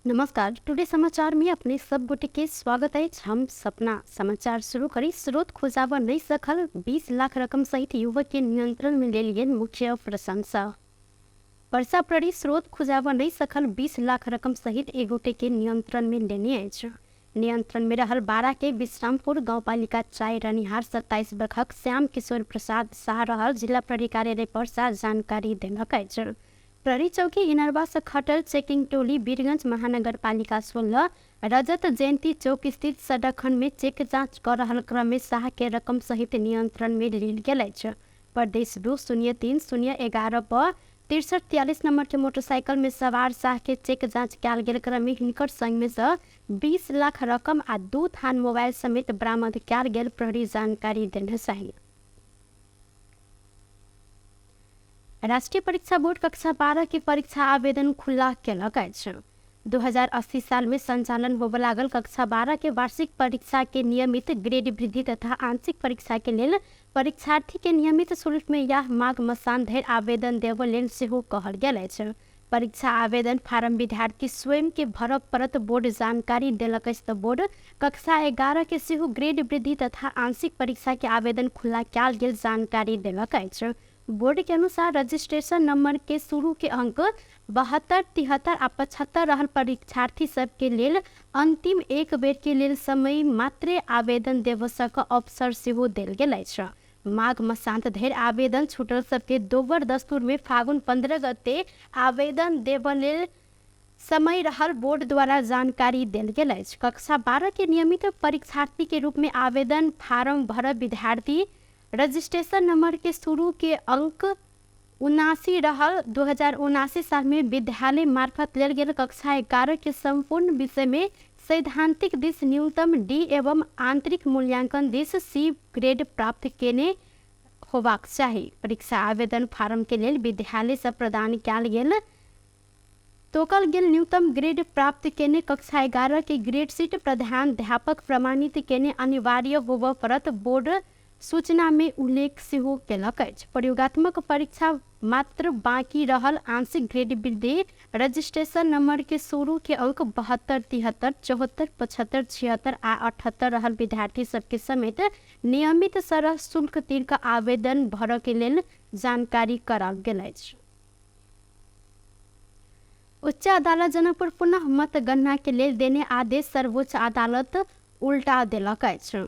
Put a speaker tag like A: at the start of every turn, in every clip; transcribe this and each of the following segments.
A: नमस्कार। टुडे समाचार में अपने सब गोटे के स्वागत है। हम सपना समाचार शुरू करी। स्रोत खोजाव नहीं सकल 20 लाख रकम सहित युवक के नियंत्रण में ले लिए मुख्य प्रशंसा। वर्षा प्रड़ी स्रोत खोजाव नहीं सकल 20 लाख रकम सहित एक गोटे के नियंत्रण में लेने अछि। नियंत्रण में रहल 12 के विश्रामपुर गाउँपालिका 4 रनिहार 27 वर्षक श्याम किशोर प्रसाद शाह रहल जिला प्रहरी कार्यालय पर्सा जानकारी देलक अछि। प्रहरी चौकी इनरवा से खटल चेकिंग टोली वीरगंज महानगरपालिका 16 रजत जयंती चौक स्थित सड़क खंड में चेक जांच कर रहल क्रम में शाह के रकम सहित नियंत्रण में लेल गेल अछि। प्रदेश 2-03-011 पर 6343 नंबर के मोटरसाइकिल में सवार शाह के चेक जांच कैल गेल क्रम में हिनकर संग में से 20 लाख रकम आ 2 थान मोबाइल समेत बरामद कैल गेल प्रहरी जानकारी देने चाहिए। राष्ट्रीय परीक्षा बोर्ड कक्षा 12 के परीक्षा आवेदन खुला केलक अछि। 2080 साल में संचालन होबे लागल कक्षा 12 के वार्षिक परीक्षा के नियमित ग्रेड वृद्धि तथा आंशिक परीक्षा के लेल परीक्षार्थी के नियमित शुल्क में यह माघ मसान धरि आवेदन देव लेल सेहो कहल गेल अछि। परीक्षा आवेदन फार्म विद्यार्थी स्वयं के भरब पड़त बोर्ड जानकारी देलक अछि। बोर्ड कक्षा 11 के सेहो ग्रेड वृद्धि तथा आंशिक परीक्षा के आवेदन खुला कैल गेल जानकारी देलक अछि। बोर्ड के अनुसार रजिस्ट्रेशन नंबर के शुरू के अंक 72, 73 आ 75 रहल परीक्षार्थी सब के लेल अंतिम एक बेर के लेल समय मात्र आवेदन देवसक अवसर सेहो देल गेल अछि। माघ मसांत धरि आवेदन छूटल सबके दोबर दस्तूर में फागुन 15 गते आवेदन देव लेल समय रहल बोर्ड द्वारा जानकारी देल गेल अछि। कक्षा 12 के नियमित परीक्षार्थी के रूप में आवेदन फार्म भरब विद्यार्थी रजिस्ट्रेशन नंबर के शुरू के अंक 79 रहल 2079 साल में विद्यालय मार्फत लेल गेल कक्षा 11 के संपूर्ण विषय में सैद्धांतिक दिश न्यूनतम डी एवं आंतरिक मूल्यांकन दिश सी ग्रेड प्राप्त केने होबाक चाही। परीक्षा आवेदन फार्म के लेल विद्यालय से प्रदान कैल गेल तोकल गेल न्यूनतम ग्रेड प्राप्त केने कक्षा 11 के ग्रेड शीट प्रधानाध्यापक प्रमाणित केने अनिवार्य होबे पड़त बोर्ड सूचना में उल्लेख सेहो केलक अछि। प्रयोगात्मक परीक्षा मात्र बाकी रहल आंशिक ग्रेड वृद्धि रजिस्ट्रेशन नंबर के शुरू के अंक 72, 73, 74, 75, 76 आ 78 रहल विद्यार्थी सबके समेत नियमित सरह शुल्क तीर का आवेदन भर के लेल जानकारी कराल गेल अछि। उच्च अदालत जनकपुर पुनः मतगणना के लेल देने आदेश सर्वोच्च अदालत उल्टा देलक अछि।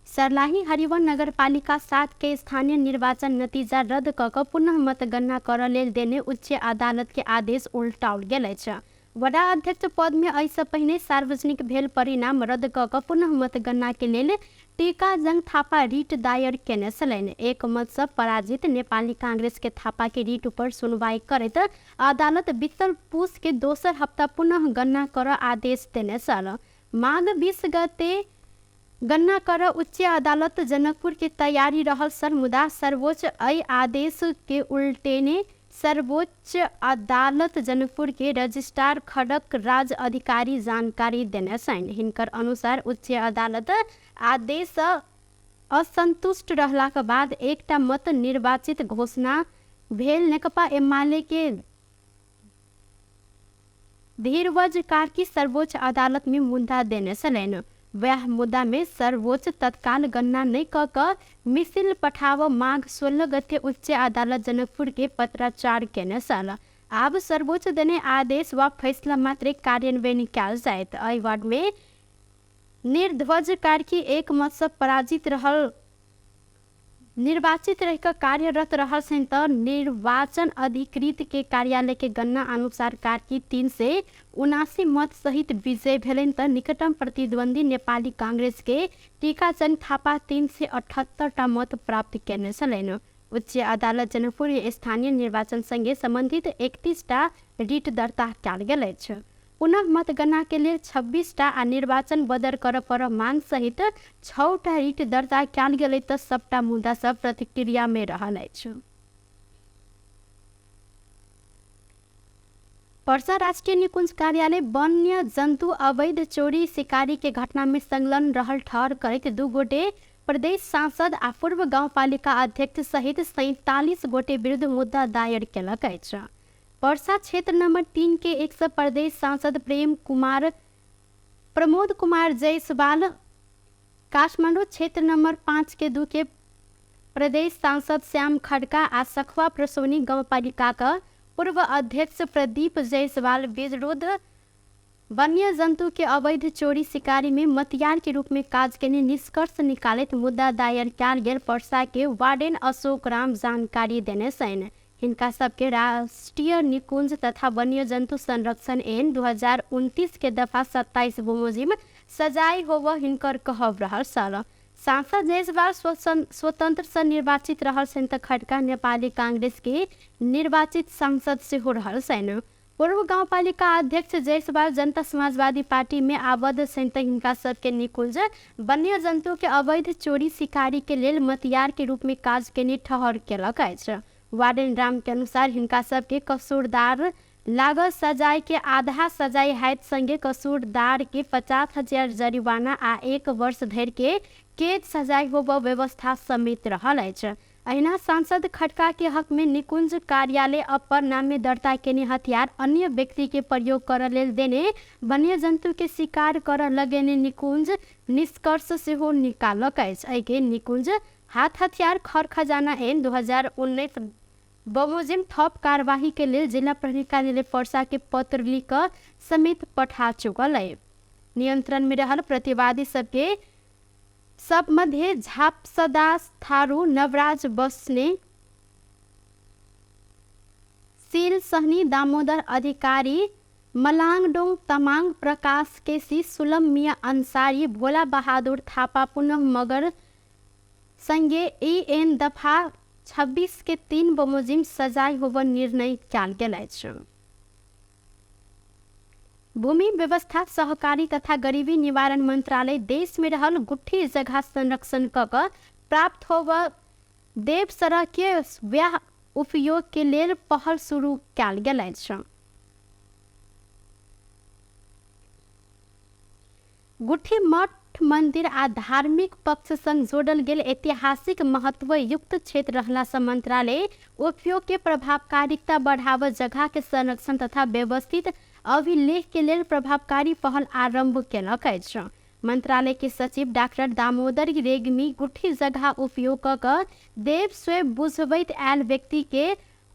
A: सरलाही हरिवन नगरपालिका 7 के स्थानीय निर्वाचन नतीजा रद्द कऽ पुनः मतगणना करऽ लेल देने उच्च अदालत के आदेश उल्टाओल गेल अछि। वडा अध्यक्ष पद में एहि से पहिने सार्वजनिक भेल परिणाम रद्द कऽ पुनः मतगणना के लेल टीका जंग थापा रीट दायर केने छलनि। एक मत से पराजित नेपाली कांग्रेस के थापा के रीट पर सुनवाई करैत अदालत बीतल पूस के दोसर हफ्ता पुनः गणना करऽ आदेश देने छल। माघ 20 गते गणना कर उच्च अदालत जनकपुर के तैयारी रहल सर मुदा सर्वोच्च अय आदेश के उल्टेने सर्वोच्च अदालत जनकपुर के रजिस्ट्रार खड़क राज अधिकारी जानकारी देने छनि। हिनकर अनुसार उच्च अदालत आदेश असंतुष्ट रहलाक बाद एकटा मत निर्वाचित घोषणा भेल। नेकपा एमाले के धीरवज कार्की सर्वोच्च अदालत में मुद्दा देने छलनि। वह मुद्दा में सर्वोच्च तत्काल गणना नहीं कऽ मिसिल पठाव माघ 16 गते उच्च अदालत जनकपुर के पत्राचार केने छल। आब सर्वोच्च देने आदेश व फैसला मात्र कार्यान्वयन कैल जायत। एहि वार्ड में निर्ध्वज कार्की एक मत से पराजित रहल निर्वाचित रह कार्यरत रहल छनि तऽ निर्वाचन अधिकृत के कार्यालय के गणना अनुसार कार्की 379 मत सहित विजय भेलनि तऽ निकटतम प्रतिद्वंदी नेपाली कांग्रेस के टीकाचंद थापा 378 टा मत प्राप्त केने छलनि। उच्च अदालत जनकपुर स्थानीय निर्वाचन संगे संबंधित 31 टा रीट दर्ता कैल गेल अछि। पुनः मतगणना के लिए 26 टा आ निर्वाचन बदर कर पर मांग सहित 6 टा रीट दर्ता कैल गेल तऽ सबटा मुद्दा सब प्रतिक्रिया में रहल अछि। पर्सा राष्ट्रीय निकुंज कार्यालय वन्य जंतु अवैध चोरी शिकारी के घटना में संलग्न रहल ठहर करैत 2 गोटे प्रदेश सांसद आ पूर्व गाउँपालिका अध्यक्ष सहित 47 गोटे विरुद्ध मुद्दा दायर केलक अछि। पर्सा क्षेत्र नंबर 3 के 100 प्रदेश सांसद प्रमोद कुमार जायसवाल, काठमाडौँ क्षेत्र नंबर 5 के 2 के प्रदेश सांसद श्याम खड्का आ सखुआ प्रसौनी गाउँपालिका का पूर्व अध्यक्ष प्रदीप जायसवाल विरुद्ध वन्य जंतु के अवैध चोरी शिकारी में मतियार के रूप में काज के निष्कर्ष निकालित मुद्दा दायर किया गेल पर्सा के वार्डन अशोक राम जानकारी देने सैन हिनका सबके राष्ट्रीय निकुंज तथा वन्य जंतु संरक्षण एन 2029 के दफा 27 बमोजिम सजाई होव हिनकर कहब रहल सल। सांसद जायसवाल स्वतंत्र से निर्वाचित रहल सन त खड्का नेपाली कांग्रेस के निर्वाचित सांसद से हो रहल सन। पूर्व गाउँपालिका अध्यक्ष जायसवाल जनता समाजवादी पार्टी में आबद्ध सन त हिनका सबके निकुंज वन्य जंतु के अवैध चोरी शिकारी के लेल मतियार के रूप में काज के ठहर केलक अछि। वार्डन राम के अनुसार हिनका सबके कसूरदार लागत सजाए के आधा सजाए हैत संगे कसूरदार के 50,000 जरिवाना आ 1 वर्ष धरि के कैद सजाए होब व्यवस्था समेत रहल अछि। अहिना सांसद खड्का के हक में निकुंज कार्यालय अपर नाम में दर्ता केने हथियार अन्य व्यक्ति के प्रयोग कर लेल देने वन्य जंतु के शिकार कर लगेने निकुंज निष्कर्ष से हो निकालक अछि। एहि के निकुंज हाथ हथियार खर खजाना एन 2019 बमोजिम थप कार्यवाही के लिए जिला प्रहरी कार्यालय पर्सा के पत्र लिख समेत पठा चुकल है। नियंत्रण में रहल प्रतिवादी सबके सब मध्य झापसदास थारू, नवराज बस्ने, सील सहनी, दामोदर अधिकारी, मलाङडोङ तमाङ, प्रकाश केसी, सुलम मिया अंसारी, भोला बहादुर थापा, पुनः मगर संगे एन दफा 26 के 3 बमोजिम सजाय होब निर्णय किया गेल अछि। भूमि व्यवस्था सहकारी तथा गरीबी निवारण मंत्रालय देश में रहल गुट्ठी जगह संरक्षण क प्राप्त होब देव सड़क के व्याह उपयोग के लेल पहल शुरू किया गेल अछि। गुट्ठी मठ मंदिर आ धार्मिक पक्ष संग जोड़ल गेल ऐतिहासिक महत्व युक्त क्षेत्र रहला से मंत्रालय उपयोग के प्रभावकारिता बढ़ाव, जगह के संरक्षण तथा व्यवस्थित अभिलेख के लेल प्रभावकारी पहल आरंभ केलक अछि। मंत्रालय के सचिव डॉक्टर दामोदर रेग्मी गुट्ठी जगह उपयोग क देव स्वयं बुझबैत आयल व्यक्ति के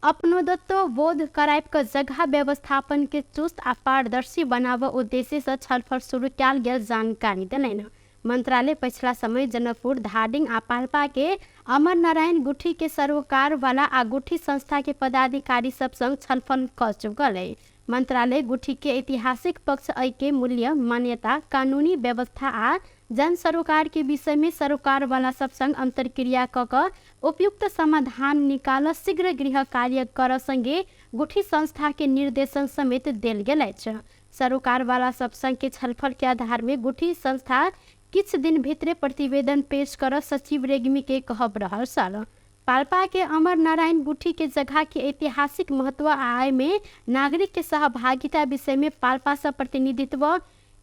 A: अपनोदत्व बोध कराइब क जगह व्यवस्थापन के चुस्त आ पारदर्शी बनाव उद्देश्य से छलफल शुरू किया गेल जानकारी देलनि। मंत्रालय पिछला समय जनकपुर, धादिङ आ पाल्पा के अमर नारायण गुट्ठी के सरोकार वाला आ गुट्ठी संस्था के पदाधिकारी सब संग छलफल कर चुकल है। मंत्रालय गुट्ठी के ऐतिहासिक पक्ष के मूल्य, मान्यता, कानूनी व्यवस्था आ जन सरोकार के विषय में सरोकार वाला सब संग अंतरक्रिया क उपयुक्त समाधान निकाल शीघ्र गृह कार्य कर संगे गुट्ठी संस्था के निर्देशन समेत देल गेल अछि। सरोकार वाला सब संग के छलफल के आधार में गुट्ठी संस्था किछ दिन भीतरे प्रतिवेदन पेश कर सचिव रेग्मी के कहब रहल सल। पाल्पा के अमर नारायण गुट्ठी के जगह के ऐतिहासिक महत्व आय में नागरिक के सहभागिता विषय में पाल्पा से प्रतिनिधित्व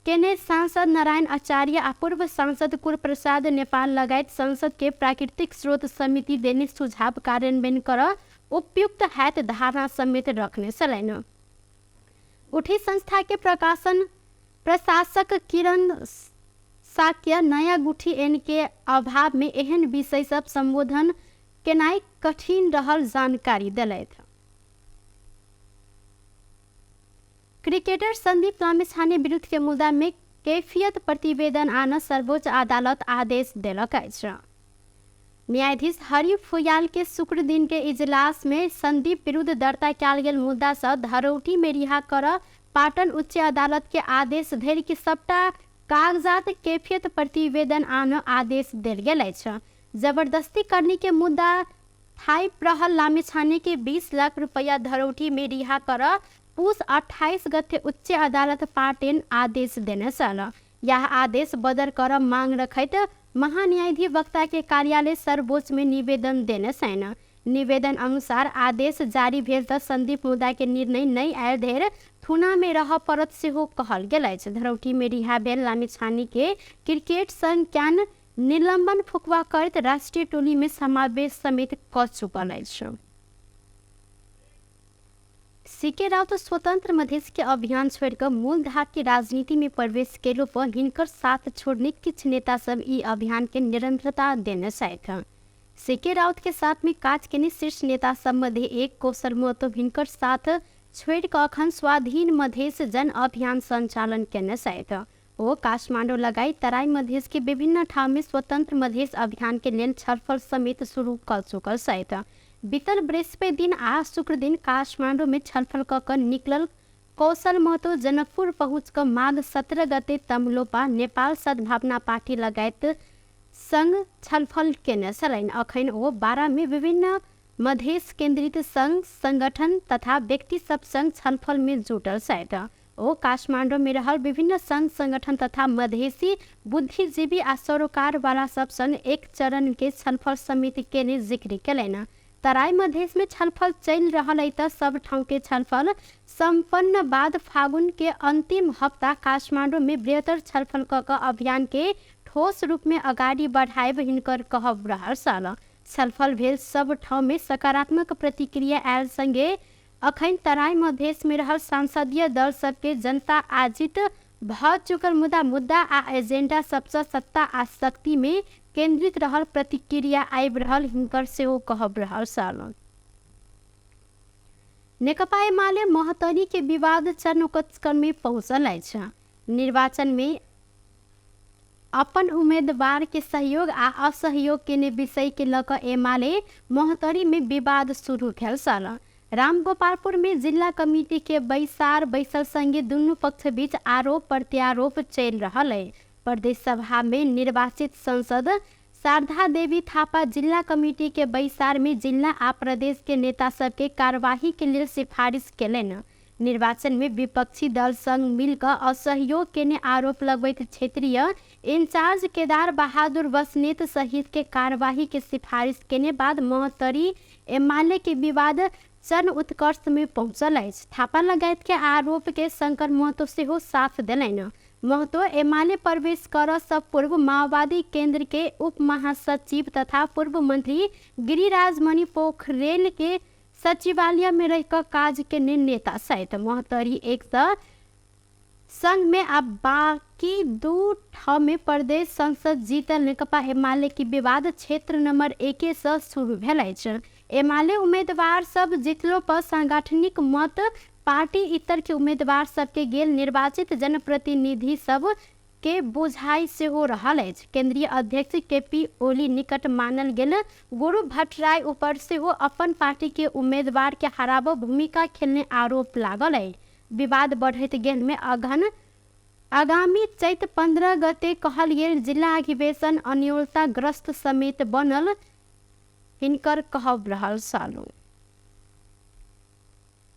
A: केने सांसद नारायण आचार्य आ पूर्व सांसद कुलप्रसाद नेपाल लगायत संसद के प्राकृतिक स्रोत समिति देने सुझाव कार्यान्वयन कर उपयुक्त हैत धारणा समेत रखने सलैन। गुट्ठी संस्था के प्रशासक किरण साक्य नया गुट्ठी एन के अभाव में एहन विषय सब संबोधन केनाई कठिन रहल जानकारी दिलैथ। क्रिकेटर संदीप लामिछाने विरुद्ध के मुद्दा में कैफियत प्रतिवेदन आन सर्वोच्च अदालत आदेश देलक अछि। न्यायाधीश हरि फुयाल के शुक्र दिन के इजलास में संदीप विरुद्ध दर्ता किया गेल मुद्दा से धरौटी में रिहा कर पाटन उच्च अदालत के आदेश धरि के सबटा कागजात कैफियत प्रतिवेदन आन आदेश देल गेल अछि। जबरदस्ती करने के मुद्दा थाई प्रहल लामिछाने के 20 लाख रुपया धरौटी में रिहा कर पुस 28 गते उच्च अदालत पाटन आदेश देने सल। यह आदेश बदर कर मांग रखैत महान्यायाधिवक्ता के कार्यालय सर्वोच्च में निवेदन देने सैन। निवेदन अनुसार आदेश जारी भेल त संदीप मुद्दा के निर्णय नहीं आयल धरि थुना में रह परत सेहो कहल गेल अछि। धरौटी में रिहा भेल लामिछाने के क्रिकेट संघ क्यान निलंबन फुकवा करत राष्ट्रीय टोली में समावेश समेत क चुकल अछि। सीके राउत स्वतंत्र मधेश के अभियान छोड़कर मूलधार की राजनीति में प्रवेश केलो पर हिनकर साथ छोड़ने कुछ नेता सब ई अभियान के निरंतरता देने चाहते हैं। सीके राउत के साथ में काज के शीर्ष नेता सब मध्य एक कौशल महतो हिनकर साथ छोड़कर अखन स्वाधीन मधेश जन अभियान संचालन करने चाहते हैं। वो काठमांडू लगाई तराई मधेश के विभिन्न ठाव में स्वतंत्र मधेश अभियान के लेल छलफल समेत शुरू कर चुकल सहित बीतल बृहस्पति दिन आ शुक्र दिन काठमांडू में छलफल कर निकलल कौशल महतो जनकपुर पहुँच कर माघ 17 गते तमलोपा नेपाल सद्भावना पार्टी लगायत संघ छलफल केने छलैन। अखन ओ 12 में विभिन्न मधेश केंद्रित संघ संगठन तथा व्यक्ति सब संग छलफल में जुटल सहित ओ काठमांडू में रहल विभिन्न संघ संगठन तथा मधेसी बुद्धिजीवी आ सरोकार वाला सब संग एक चरण के छलफल समिति के जिक्र कैलन। तराई मधेश में छलफल चल रहा है तो सब ठाव के छलफल संपन्न बाद फागुन के अंतिम हफ्ता काठमांडू में बृहत्तर छलफल क अभियान के ठोस रूप में अगाडि बढ़ाएब हिनकर कहब रहल साल। छलफल भेल सब ठाव में सकारात्मक प्रतिक्रिया आयल संगे अखन तराई मधेश में रहल सांसदीय दल सबके जनता आजित भ चुकल मुद्दा आ एजेंडा सबसे सत्ता आ शक्ति में केंद्रित रहल प्रतिक्रिया आबि रहल हिनकर सेहो कहब रहल साल। नेकपा एमाले महतरी के विवाद चरमोत्कर्ष में पहुंचल अछि। निर्वाचन में अपन उम्मीदवार के सहयोग आ असहयोग के विषय के लक एमाले महतरी में विवाद शुरू भेल साल। रामगोपालपुर में जिला कमिटी के बैसार बैसल संगे दुनू पक्ष बीच आरोप प्रत्यारोप चल रहा है। प्रदेश सभा में निर्वाचित सांसद शारदा देवी थापा जिला कमिटी के बैसार में जिला आ प्रदेश के नेता सबके कार्यवाही के लिए सिफारिश केलन। निर्वाचन में विपक्षी दल संग मिलकर असहयोग के आरोप लगवैत क्षेत्रीय इंचार्ज केदार बहादुर बसनेत सहित के कार्यवाही के सिफारिश केने बाद महतरी एमाले के विवाद चरम उत्कर्ष में पहुंचल अछि। थापा लगायत के आरोप के शंकर महतो सेहो साथ दिलन। महतो एमाले प्रवेश कर सब पूर्व माओवादी केंद्र के उप महासचिव तथा पूर्व मंत्री गिरिराज मणि पोखरेल के सचिवालय में रहकर काज के नेता सहित महतरी एक संघ में अब बाकी दो ठाव में प्रदेश संसद जीतल नेकपा एमाले की विवाद क्षेत्र नंबर 1 से शुरू भेल अछि। एमाले उम्मीदवार सब जीतलो पर सांगठनिक मत पार्टी इतर के उम्मीदवार सबके गेल निर्वाचित जनप्रतिनिधि सब के बुझाई से हो रहा है। केंद्रीय अध्यक्ष केपी ओली निकट मानल गेल गुरु भट्टराय ऊपर से हो अपन पार्टी के उम्मीदवार के हराब भूमिका खेलने आरोप लागल है। विवाद बढ़त गेल में आगामी चैत 15 गते कहल गेल जिला अधिवेशन अनियोलताग्रस्त समेत बनल हिनकर कहब रहल सालू।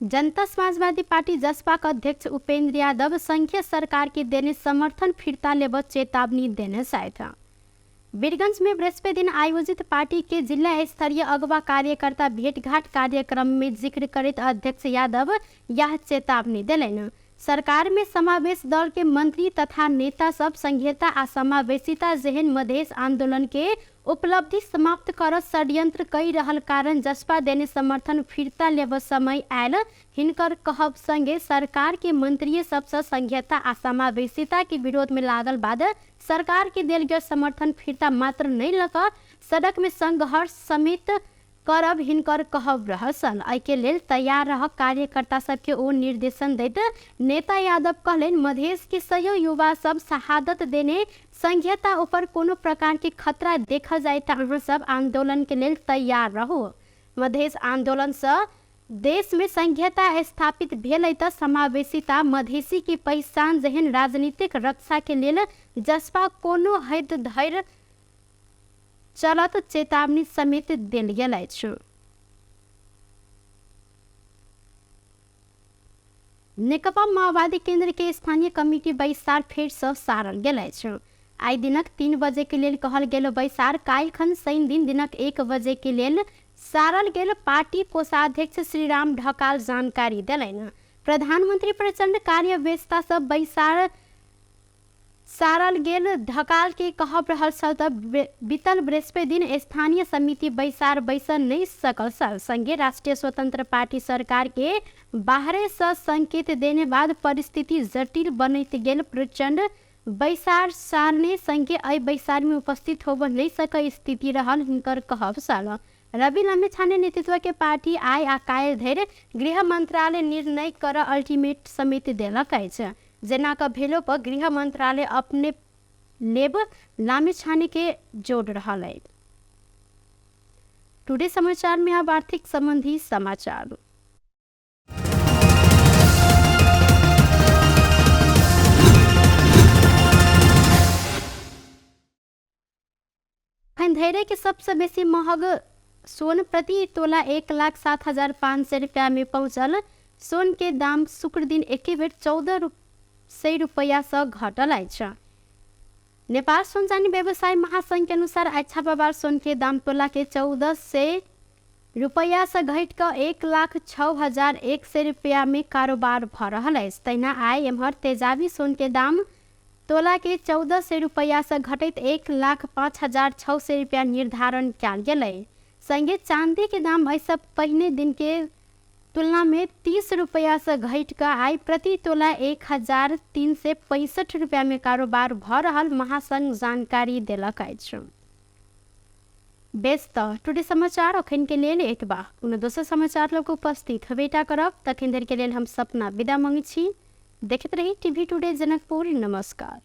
A: जनता समाजवादी पार्टी जसपा का अध्यक्ष उपेंद्र यादव संघीय सरकार के देने समर्थन फिरता लेब चेतावनी देने चाहते। वीरगंज में बृहस्पति दिन आयोजित पार्टी के जिला स्तरीय अगवा कार्यकर्ता भेंटघाट कार्यक्रम में जिक्र करते अध्यक्ष यादव यह चेतावनी दिलन। सरकार में समावेश दल के मंत्री तथा नेता सब संघीयता आ समावेशिता जेहन मधेश आंदोलन के उपलब्धि समाप्त कर षड्यंत्र कई रहल कारण जसपा देने समर्थन फिरता लेब समय आयल हिनकर कहब संगे सरकार के मंत्री सबसे संघीयता आ समावेशिता के विरोध में लागल बाद सरकार के देल गेल समर्थन फिरता मात्र नहीं लगा सड़क में संघर्ष समेत करब हिनकर कहब रहल सन। एहि के लेल तैयार रह कार्यकर्ता सबके ओ निर्देशन दैत नेता यादव कहलेन मधेश के सयो युवा सब शहादत देने संघीयता ऊपर कोनो प्रकार के खतरा देखा जाए तो अहाँ सब आंदोलन के लेल तैयार रहो। मधेश आंदोलन से देश में संघीयता स्थापित भेल त समावेशिता मधेसी की पहचान जहन राजनीतिक रक्षा के लेल जसपा कोनो हद धैर्य चलत चेतावनी समेत देल गेल अछि। नेकपा माओवादी केंद्र के स्थानीय कमिटी बैसार फेर से सारल गेल अछि। आई दिनक 3 बजे के लेल कहल गेल बैसार काल्हि शनि दिन दिनक 1 बजे के लेल सारल गेल पार्टी कोषाध्यक्ष श्रीराम ढकाल जानकारी दिलन। प्रधानमंत्री प्रचंड कार्य व्यस्तता से बैसार सारल गेल ढकाल के कहब रहल छल त बीतल बृहस्पति दिन स्थानीय समिति बैसार बैसन नहीं सकल छल। संगे राष्ट्रीय स्वतंत्र पार्टी सरकार के बाहरे से संकेत देने बाद परिस्थिति जटिल बनते गेल। प्रचंड बैसार सारने संगे अय बैसार में उपस्थित होब नहीं सके स्थिति रहल हिनकर कहब छल। रवि लामिछाने नेतृत्व के पार्टी आय आ काल्हि धरि गृह मंत्रालय निर्णय कर अल्टीमेट समिति देलक अछि। जेना क भेलो पर गृह मंत्रालय अपने लेब लामिछाने के जोड़ रहा है। टुडे समाचार में अब आर्थिक संबंधी समाचार। धैर्य के सबसे बेसी महंग सोन प्रति तोला 1,07,500 रुपया में पहुंचल। सोन के दाम शुक्र दिन एक बेर 1400 रुपया से घटल अछि। नेपाल सोनचानी व्यवसाय महासंघ के अनुसार आज छापामार सोन के दाम तोला के 1400 रुपया से घट कर 1,06,100 रुपया में कारोबार भ रहा है। तहिना आय एम्हर तेजाबी सोन के दाम तोला के 1400 रुपया से घटत 1,05,600 रुपया निर्धारण कयल गेल। संगे चांदी के दाम ऐसा पहले दिन के तुलना में 30 रुपया से घट कर आय प्रति तोला 1,365 रुपया में कारोबार भ रहल महासंघ जानकारी देलक अछि। बेस त टुडे समाचार अखन के लेल एतबा। कोनो दोसर समाचार लोग उपस्थित हेबेटा करब तखन धरि के लेल हम सपना विदा मांगै छी। देखते रही टीवी टुडे जनकपुर। नमस्कार।